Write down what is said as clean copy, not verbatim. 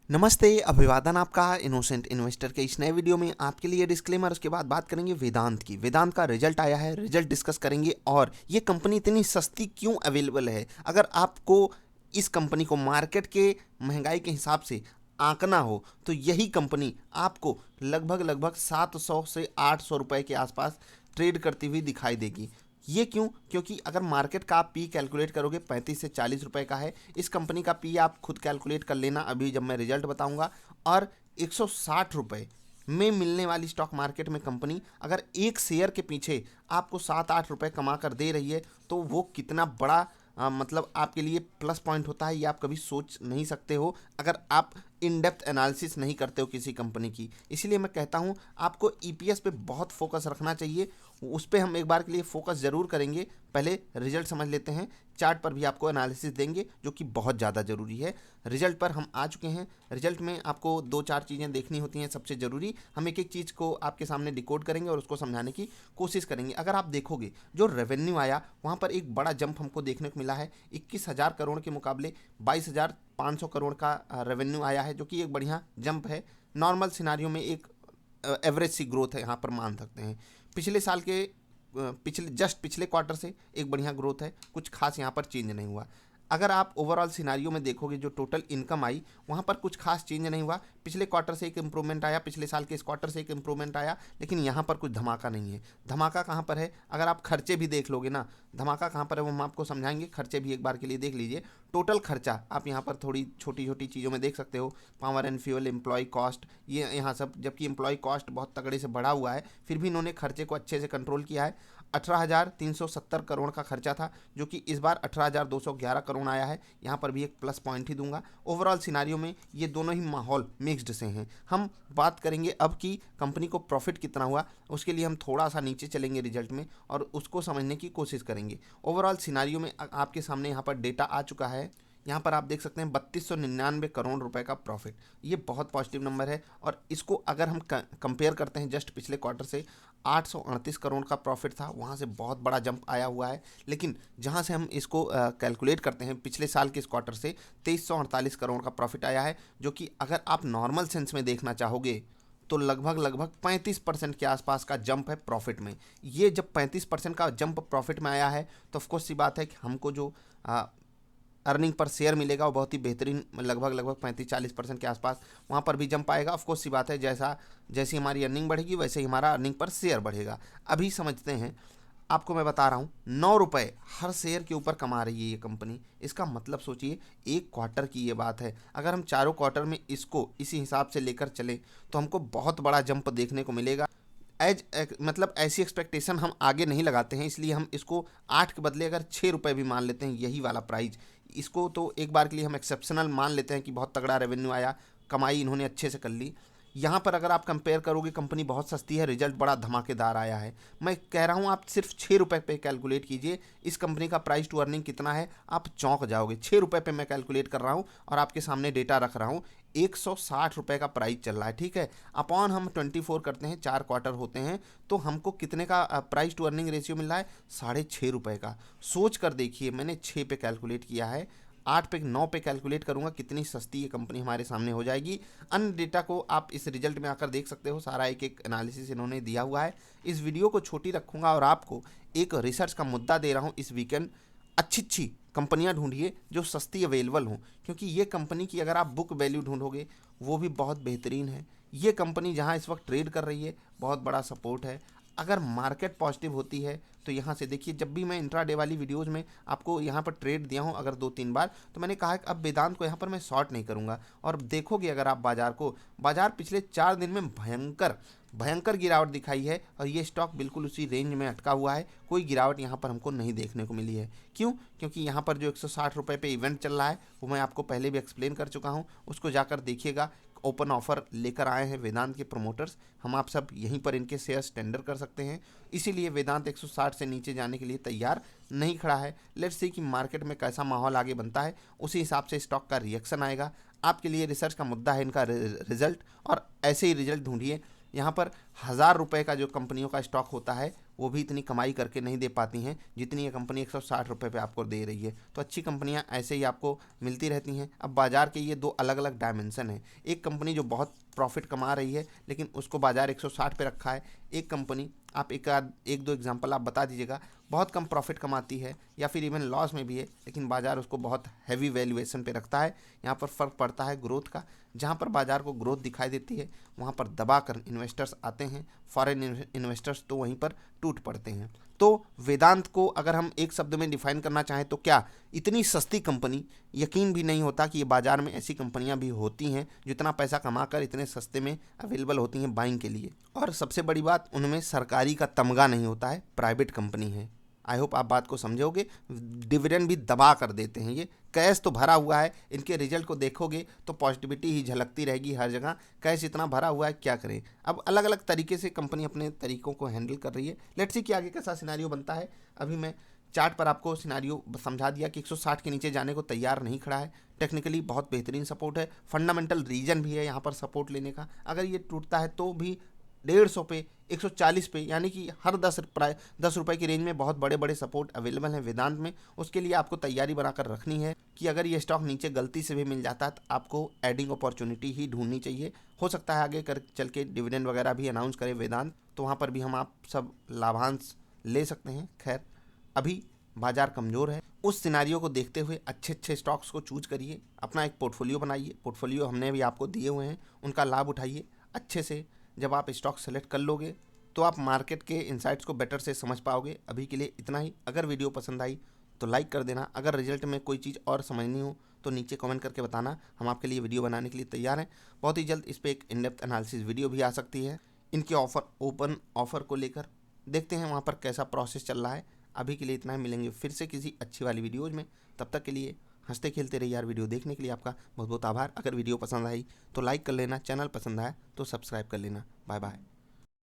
नमस्ते, अभिवादन आपका इनोसेंट इन्वेस्टर के इस नए वीडियो में आपके लिए डिस्क्लेमर। उसके बाद बात करेंगे वेदांत की। वेदांत का रिजल्ट आया है, रिजल्ट डिस्कस करेंगे और ये कंपनी इतनी सस्ती क्यों अवेलेबल है। अगर आपको इस कंपनी को मार्केट के महंगाई के हिसाब से आंकना हो तो यही कंपनी आपको लगभग लगभग 700 से 800 रुपए के आसपास ट्रेड करती हुई दिखाई देगी। ये क्यों? क्योंकि अगर मार्केट का आप पी कैलकुलेट करोगे 35 से 40 रुपए का है। इस कंपनी का पी आप खुद कैलकुलेट कर लेना अभी जब मैं रिजल्ट बताऊंगा। और 160 रुपए में मिलने वाली स्टॉक मार्केट में कंपनी अगर एक शेयर के पीछे आपको 7-8 रुपए कमा कर दे रही है तो वो कितना बड़ा मतलब आपके लिए प्लस पॉइंट होता है, ये आप कभी सोच नहीं सकते हो अगर आप इन डेप्थ एनालिसिस नहीं करते हो किसी कंपनी की। इसलिए मैं कहता हूँ आपको ईपीएस पे बहुत फोकस रखना चाहिए। उस पर हम एक बार के लिए फोकस ज़रूर करेंगे। पहले रिजल्ट समझ लेते हैं। चार्ट पर भी आपको एनालिसिस देंगे जो कि बहुत ज़्यादा ज़रूरी है। रिजल्ट पर हम आ चुके हैं। रिजल्ट में आपको 2-4 चीज़ें देखनी होती हैं सबसे ज़रूरी। हम एक एक चीज़ को आपके सामने डिकोड करेंगे और उसको समझाने की कोशिश करेंगे। अगर आप देखोगे जो रेवेन्यू आया वहाँ पर एक बड़ा जंप हमको देखने को मिला है। 21,000 करोड़ के मुकाबले 22,500 करोड़ का रेवेन्यू आया है, जो कि एक बढ़िया जंप है। नॉर्मल सिनारियो में एक एवरेज सी ग्रोथ है, यहाँ पर मान सकते हैं। पिछले साल के पिछले क्वार्टर से एक बढ़िया ग्रोथ है, कुछ खास यहाँ पर चेंज नहीं हुआ। अगर आप ओवरऑल सिनारियो में देखोगे जो टोटल इनकम आई वहाँ पर कुछ खास चेंज नहीं हुआ। पिछले क्वार्टर से एक इम्प्रूवमेंट आया, पिछले साल के इस क्वार्टर से एक इम्प्रूवमेंट आया, लेकिन यहाँ पर कुछ धमाका नहीं है। धमाका कहाँ पर है? अगर आप खर्चे भी देख लोगे ना, धमाका कहाँ पर है वो हम आपको समझाएंगे। खर्चे भी एक बार के लिए देख लीजिए। टोटल खर्चा आप यहाँ पर थोड़ी छोटी छोटी चीज़ों में देख सकते हो। Power and fuel, employ cost, ये यहाँ सब, जबकि एम्प्लॉय कॉस्ट बहुत तगड़े से बढ़ा हुआ है फिर भी इन्होंने खर्चे को अच्छे से कंट्रोल किया है। 18,370 करोड़ का खर्चा था जो कि इस बार 18,211 करोड़ आया है। यहाँ पर भी एक प्लस पॉइंट ही दूंगा। ओवरऑल सिनारियो में ये दोनों ही माहौल मिक्स्ड से हैं। हम बात करेंगे अब कि कंपनी को प्रॉफिट कितना हुआ। उसके लिए हम थोड़ा सा नीचे चलेंगे रिजल्ट में और उसको समझने की कोशिश करेंगे। ओवरऑल सिनारियो में आपके सामने यहाँ पर डेटा आ चुका है। यहाँ पर आप देख सकते हैं 3299 करोड़ रुपए का प्रॉफिट। ये बहुत पॉजिटिव नंबर है और इसको अगर हम कंपेयर करते हैं जस्ट पिछले क्वार्टर से, 838 करोड़ का प्रॉफिट था, वहाँ से बहुत बड़ा जंप आया हुआ है। लेकिन जहाँ से हम इसको कैलकुलेट करते हैं पिछले साल के इस क्वार्टर से 2348 करोड़ का प्रॉफिट आया है, जो कि अगर आप नॉर्मल सेंस में देखना चाहोगे तो लगभग लगभग 35% के आसपास का जंप है प्रॉफिट में। ये जब 35% का जंप प्रॉफिट में आया है तो ऑफकोर्स सी बात है कि हमको जो अर्निंग पर शेयर मिलेगा वो बहुत ही बेहतरीन, लगभग लगभग 35-40% के आसपास वहाँ पर भी जंप आएगा। ऑफकोर्स सी बात है, जैसी हमारी अर्निंग बढ़ेगी वैसे ही हमारा अर्निंग पर शेयर बढ़ेगा। अभी समझते हैं। आपको मैं बता रहा हूँ 9 रुपए हर शेयर के ऊपर कमा रही है ये कंपनी। इसका मतलब सोचिए एक क्वार्टर की ये बात है। अगर हम चारों क्वार्टर में इसको इसी हिसाब से लेकर चले तो हमको बहुत बड़ा जंप देखने को मिलेगा। मतलब ऐसी एक्सपेक्टेशन हम आगे नहीं लगाते हैं, इसलिए हम इसको 8 के बदले अगर 6 रुपए भी मान लेते हैं यही वाला प्राइस, इसको तो एक बार के लिए हम एक्सेप्शनल मान लेते हैं कि बहुत तगड़ा रेवेन्यू आया, कमाई इन्होंने अच्छे से कर ली। यहाँ पर अगर आप कंपेयर करोगे कंपनी बहुत सस्ती है, रिजल्ट बड़ा धमाकेदार आया है। मैं कह रहा हूँ आप सिर्फ 6 रुपये पे कैलकुलेट कीजिए इस कंपनी का प्राइस टू अर्निंग कितना है, आप चौंक जाओगे। 6 रुपये पे मैं कैलकुलेट कर रहा हूँ और आपके सामने डेटा रख रहा हूँ। 160 रुपये का प्राइस चल रहा है, ठीक है। अपॉन हम 24 करते हैं, 4 क्वार्टर होते हैं, तो हमको कितने का प्राइस टू अर्निंग रेशियो मिल रहा है? 6.5 रुपये का। सोच कर देखिए, मैंने 6 पे कैलकुलेट किया है, 8 पे 9 पे कैलकुलेट करूंगा, कितनी सस्ती ये कंपनी हमारे सामने हो जाएगी। अन्य डेटा को आप इस रिजल्ट में आकर देख सकते हो, सारा एक एक एनालिसिस इन्होंने दिया हुआ है। इस वीडियो को छोटी रखूंगा और आपको एक रिसर्च का मुद्दा दे रहा हूँ। इस वीकेंड अच्छी अच्छी कंपनियां ढूंढिए जो सस्ती अवेलेबल हों, क्योंकि ये कंपनी की अगर आप बुक वैल्यू ढूंढोगे वो भी बहुत बेहतरीन है। ये कंपनी जहां इस वक्त ट्रेड कर रही है बहुत बड़ा सपोर्ट है। अगर मार्केट पॉजिटिव होती है तो यहाँ से देखिए, जब भी मैं इंट्राडे वाली वीडियोज़ में आपको यहाँ पर ट्रेड दिया हूँ अगर 2-3 बार, तो मैंने कहा कि अब वेदांत को यहाँ पर मैं शॉर्ट नहीं करूँगा। और देखोगे अगर आप बाजार पिछले 4 दिन में भयंकर भयंकर गिरावट दिखाई है और ये स्टॉक बिल्कुल उसी रेंज में अटका हुआ है। कोई गिरावट यहाँ पर हमको नहीं देखने को मिली है। क्यों? क्योंकि यहाँ पर जो 160 रुपये पे इवेंट चल रहा है वो मैं आपको पहले भी एक्सप्लेन कर चुका हूँ, उसको जाकर देखिएगा। ओपन ऑफर लेकर आए हैं वेदांत के प्रमोटर्स, हम आप सब यहीं पर इनके शेयर्स टेंडर कर सकते हैं। इसीलिए वेदांत 160 से नीचे जाने के लिए तैयार नहीं खड़ा है। लेट्स सी कि मार्केट में कैसा माहौल आगे बनता है, उसी हिसाब से स्टॉक का रिएक्शन आएगा। आपके लिए रिसर्च का मुद्दा है इनका रिजल्ट, और ऐसे ही रिजल्ट ढूंढिए। यहाँ पर 1,000 रुपये का जो कंपनियों का स्टॉक होता है वो भी इतनी कमाई करके नहीं दे पाती हैं जितनी ये कंपनी 160 रुपये पे आपको दे रही है। तो अच्छी कंपनियां ऐसे ही आपको मिलती रहती हैं। अब बाज़ार के ये दो अलग अलग डायमेंशन हैं। एक कंपनी जो बहुत प्रॉफिट कमा रही है लेकिन उसको बाज़ार 160 पे रखा है। एक कंपनी, आप एक दो एग्जांपल आप बता दीजिएगा, बहुत कम प्रॉफिट कमाती है या फिर इवन लॉस में भी है लेकिन बाज़ार उसको बहुत हैवी वैल्यूएशन पे रखता है। यहाँ पर फ़र्क पड़ता है ग्रोथ का। जहाँ पर बाज़ार को ग्रोथ दिखाई देती है वहाँ पर दबा कर इन्वेस्टर्स आते हैं, फॉरेन इन्वेस्टर्स तो वहीं पर टूट पड़ते हैं। तो वेदांत को अगर हम एक शब्द में डिफाइन करना चाहें तो क्या, इतनी सस्ती कंपनी, यकीन भी नहीं होता कि ये बाज़ार में ऐसी कंपनियां भी होती हैं जो इतना पैसा कमाकर इतने सस्ते में अवेलेबल होती हैं बाइंग के लिए। और सबसे बड़ी बात, उनमें सरकारी का तमगा नहीं होता है, प्राइवेट कंपनी है। आई होप आप बात को समझोगे। डिविडेंड भी दबा कर देते हैं, ये कैश तो भरा हुआ है, इनके रिजल्ट को देखोगे तो पॉजिटिविटी ही झलकती रहेगी हर जगह। कैश इतना भरा हुआ है, क्या करें। अब अलग अलग तरीके से कंपनी अपने तरीकों को हैंडल कर रही है। लेट्स सी कि आगे कैसा सिनेरियो बनता है। अभी मैं चार्ट पर आपको सिनेरियो समझा दिया कि 160 के नीचे जाने को तैयार नहीं खड़ा है। टेक्निकली बहुत बेहतरीन सपोर्ट है, फंडामेंटल रीजन भी है यहाँ पर सपोर्ट लेने का। अगर ये टूटता है तो भी 150 पे, 140 पे, यानी कि हर 10 रुपए की रेंज में बहुत बड़े बड़े सपोर्ट अवेलेबल हैं वेदांत में। उसके लिए आपको तैयारी बनाकर रखनी है कि अगर ये स्टॉक नीचे गलती से भी मिल जाता है तो आपको एडिंग अपॉर्चुनिटी ही ढूंढनी चाहिए। हो सकता है आगे कर चल के डिविडेंड वगैरह भी अनाउंस करे वेदांत, तो वहाँ पर भी हम आप सब लाभांश ले सकते हैं। खैर अभी बाजार कमज़ोर है, उस सिनारियो को देखते हुए अच्छे अच्छे स्टॉक्स को चूज करिए, अपना एक पोर्टफोलियो बनाइए। पोर्टफोलियो हमने भी आपको दिए हुए हैं, उनका लाभ उठाइए अच्छे से। जब आप स्टॉक सेलेक्ट कर लोगे तो आप मार्केट के इनसाइट्स को बेटर से समझ पाओगे। अभी के लिए इतना ही। अगर वीडियो पसंद आई तो लाइक कर देना। अगर रिजल्ट में कोई चीज़ और समझनी हो तो नीचे कमेंट करके बताना, हम आपके लिए वीडियो बनाने के लिए तैयार हैं। बहुत ही जल्द इस पर एक इन डेप्थ एनालिसिस वीडियो भी आ सकती है इनके ओपन ऑफर को लेकर। देखते हैं वहाँ पर कैसा प्रोसेस चल रहा है। अभी के लिए इतना ही, मिलेंगे फिर से किसी अच्छी वाली वीडियोज़ में। तब तक के लिए हंसते खेलते रहिए यार। वीडियो देखने के लिए आपका बहुत बहुत आभार। अगर वीडियो पसंद आई तो लाइक कर लेना, चैनल पसंद आया तो सब्सक्राइब कर लेना। Bye bye.